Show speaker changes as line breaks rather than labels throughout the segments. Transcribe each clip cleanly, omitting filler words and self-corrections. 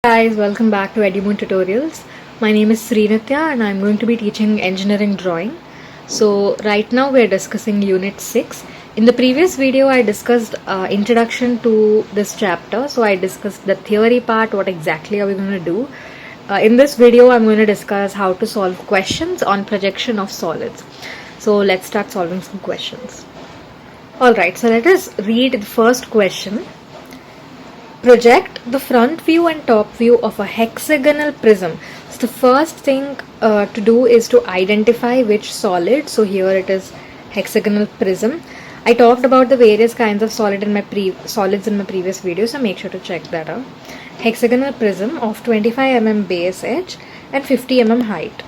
Guys, welcome back to EduMoon tutorials. My name is Srinitya and I'm going to be teaching engineering drawing. So right now we're discussing unit 6. In the previous video I discussed introduction to this chapter. So I discussed the theory part, what exactly are we going to do. In this video I'm going to discuss how to solve questions on projection of solids. So let's start solving some questions. Alright, so let us read the first question. Project the front view and top view of a hexagonal prism. So the first thing to do is to identify which solid. So here it is hexagonal prism. I talked about the various kinds of solids in my previous video, so make sure to check that out. Hexagonal prism of 25 mm base edge and 50 mm height.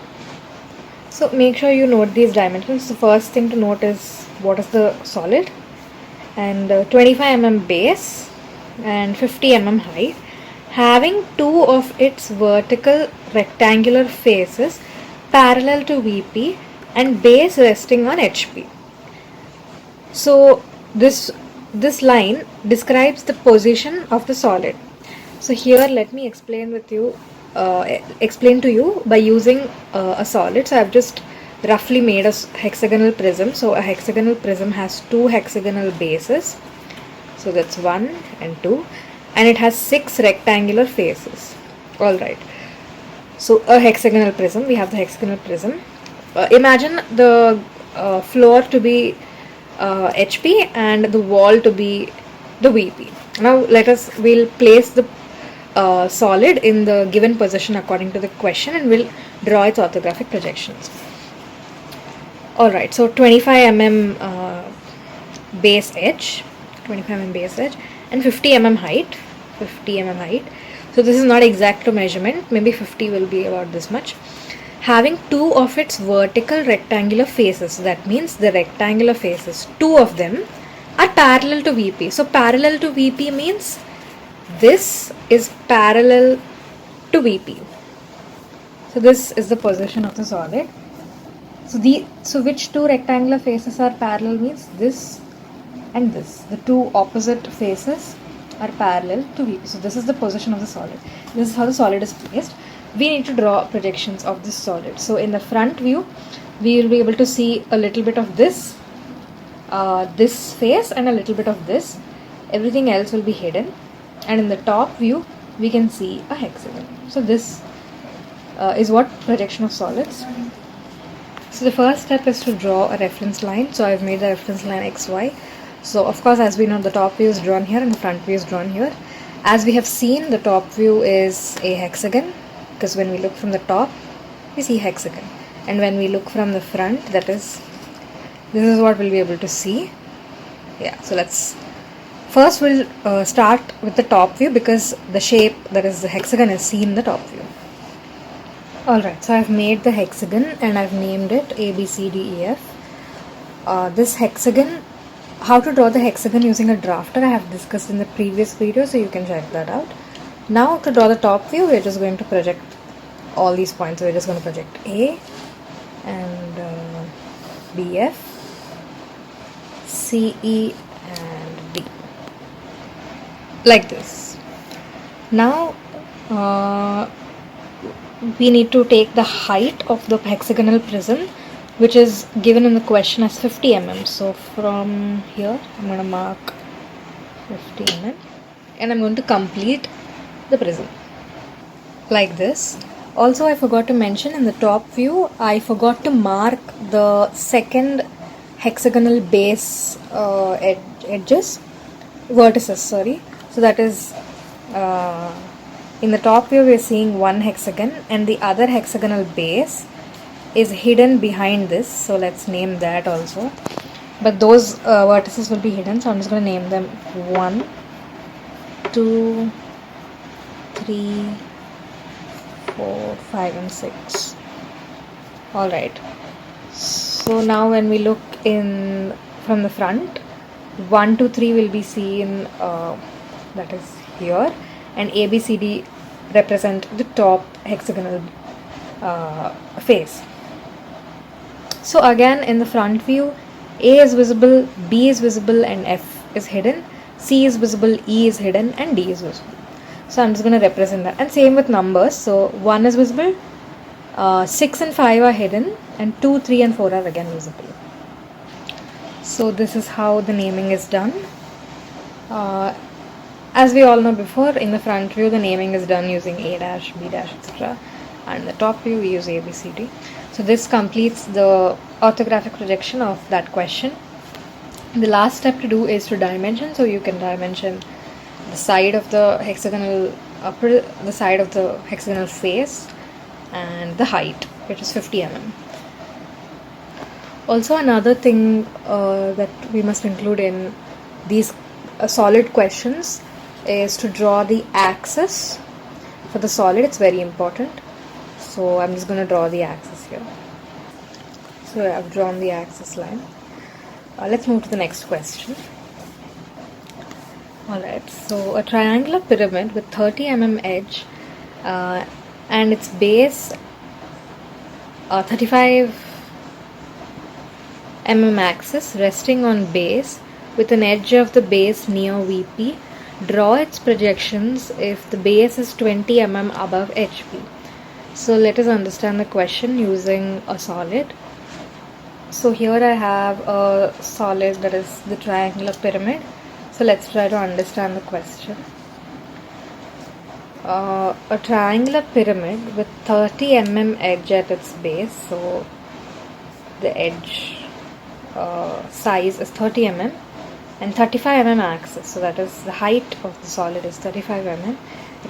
So make sure you note these dimensions. The first thing to note is what is the solid, and 25 mm base and 50 mm height, having two of its vertical rectangular faces parallel to VP and base resting on HP. So this line describes the position of the solid. So here let me explain to you by using a solid. So I've just roughly made a hexagonal prism. So a hexagonal prism has two hexagonal bases. So that's 1 and 2, and it has 6 rectangular faces. Alright, so a hexagonal prism, we have the hexagonal prism. Imagine the floor to be HP and the wall to be the VP. Now we'll place the solid in the given position according to the question, and we'll draw its orthographic projections. Alright, so 25 mm base edge, 25 mm base edge and 50 mm height. So this is not exact to measurement, maybe 50 will be about this much. Having two of its vertical rectangular faces, so that means the rectangular faces, two of them are parallel to VP. So parallel to VP means this is parallel to VP. So this is the position of the solid. So which two rectangular faces are parallel means this and this. The two opposite faces are parallel to VP. So this is the position of the solid. This is how the solid is placed. We need to draw projections of this solid. So in the front view, we will be able to see a little bit of this face and a little bit of this. Everything else will be hidden. And in the top view, we can see a hexagon. So this is what projection of solids. So the first step is to draw a reference line. So I've made the reference line XY. So of course, as we know, the top view is drawn here and the front view is drawn here. As we have seen, the top view is a hexagon, because when we look from the top, we see hexagon. And when we look from the front, this is what we'll be able to see. Yeah, so first we'll start with the top view, because the shape, that is the hexagon, is seen in the top view. Alright, so I've made the hexagon and I've named it A, B, C, D, E, F. This hexagon, how to draw the hexagon using a drafter, I have discussed in the previous video, so you can check that out. Now to draw the top view, we're just going to project all these points. So we're just going to project A and BF, CE and D, like this. Now we need to take the height of the hexagonal prism, which is given in the question as 50 mm. So from here, I'm going to mark 50 mm and I'm going to complete the prism like this. Also, I forgot to mention, in the top view, I forgot to mark the second hexagonal base vertices, sorry. So that is, in the top view, we're seeing one hexagon and the other hexagonal base is hidden behind this. So let's name that also. But those vertices will be hidden, so I'm just going to name them 1, 2, 3, 4, 5 and 6. Alright, so now when we look in from the front, 1, 2, 3 will be seen, that is here, and A, B, C, D represent the top hexagonal face. So again, in the front view, A is visible, B is visible and F is hidden, C is visible, E is hidden and D is visible. So I'm just going to represent that. And same with numbers. So 1 is visible, 6 and 5 are hidden, and 2, 3 and 4 are again visible. So this is how the naming is done. As we all know before, in the front view the naming is done using A dash, B dash, etc. And the top view we use A, B, C, D. So this completes the orthographic projection of that question. The last step to do is to dimension. So you can dimension the side of the hexagonal the side of the hexagonal face and the height, which is 50 mm. Also, another thing that we must include in these solid questions is to draw the axis for the solid. It's very important. So I'm just going to draw the axis here. So I've drawn the axis line. Let's move to the next question. Alright, so a triangular pyramid with 30 mm edge and its base 35 mm axis resting on base with an edge of the base near VP. Draw its projections if the base is 20 mm above HP. So let us understand the question using a solid. So here I have a solid that is the triangular pyramid. So let's try to understand the question. A triangular pyramid with 30 mm edge at its base. So the edge size is 30 mm and 35 mm axis. So that is the height of the solid is 35 mm.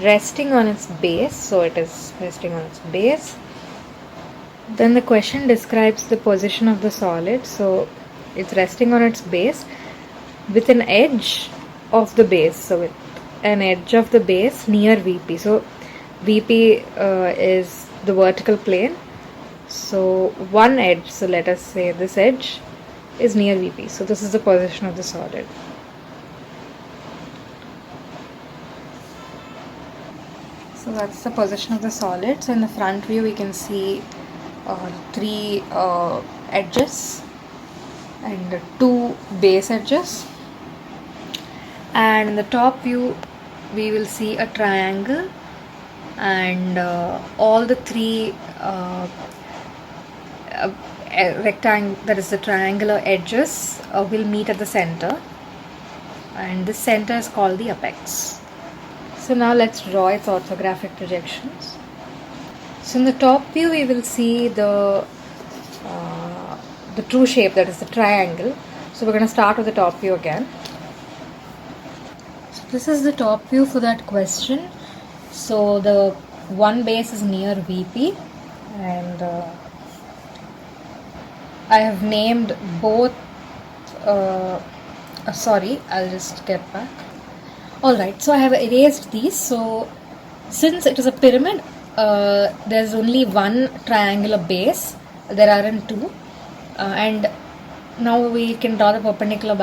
Resting on its base. So it is resting on its base. Then the question describes the position of the solid. So it's resting on its base with an edge of the base. So with an edge of the base near VP. So VP is the vertical plane. So one edge, so let us say this edge is near VP. So this is the position of the solid. So that's the position of the solid. So in the front view we can see 3 edges and 2 base edges, and in the top view we will see a triangle and all the 3 rectangle, that is the triangular edges will meet at the center, and this center is called the apex. So now let's draw its orthographic projections. So in the top view we will see the true shape, that is the triangle. So we're going to start with the top view again. So this is the top view for that question. So the one base is near VP, and I have named both sorry, I'll just get back. Alright, so I have erased these. So since it is a pyramid, there's only one triangular base, there aren't two, and now we can draw the perpendicular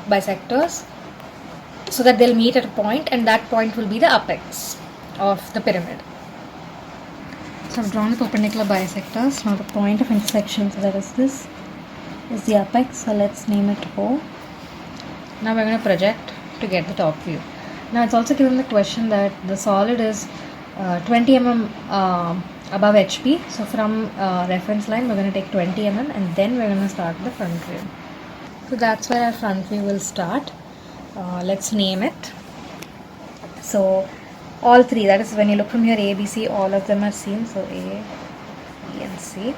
bisectors so that they'll meet at a point, and that point will be the apex of the pyramid. So I've drawn the perpendicular bisectors. Now the point of intersection, so that is this, is the apex. So let's name it O. Now we're going to project to get the top view. Now it's also given the question that the solid is 20 mm above HP. So from reference line we're going to take 20 mm and then we're going to start the front view. So that's where our front view will start. Let's name it. So all 3, that is when you look from here, A, B, C, all of them are seen. So A, B and C.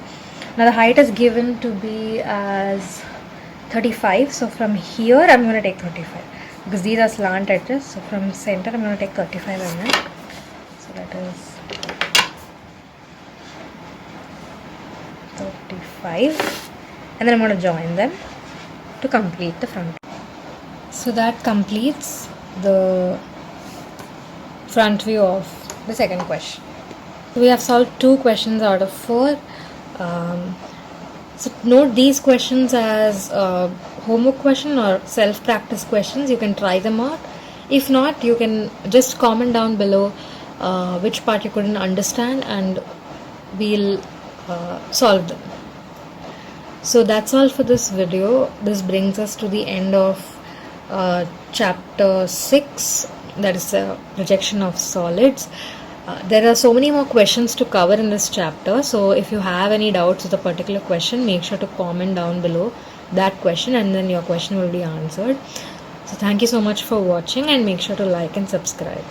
Now the height is given to be as 35. So from here I'm going to take 35 because these are slant edges. So from center I'm going to take 35 mm. So that is 35, and then I'm going to join them to complete the front. So that completes the front view of the second question. We have solved 2 questions out of 4. So note these questions as homework question or self-practice questions. You can try them out. If not, you can just comment down below which part you couldn't understand, and we'll solve them. So that's all for this video. This brings us to the end of chapter 6 that is projection of solids. There are so many more questions to cover in this chapter, so if you have any doubts with a particular question, make sure to comment down below that question and then your question will be answered. So thank you so much for watching, and make sure to like and subscribe.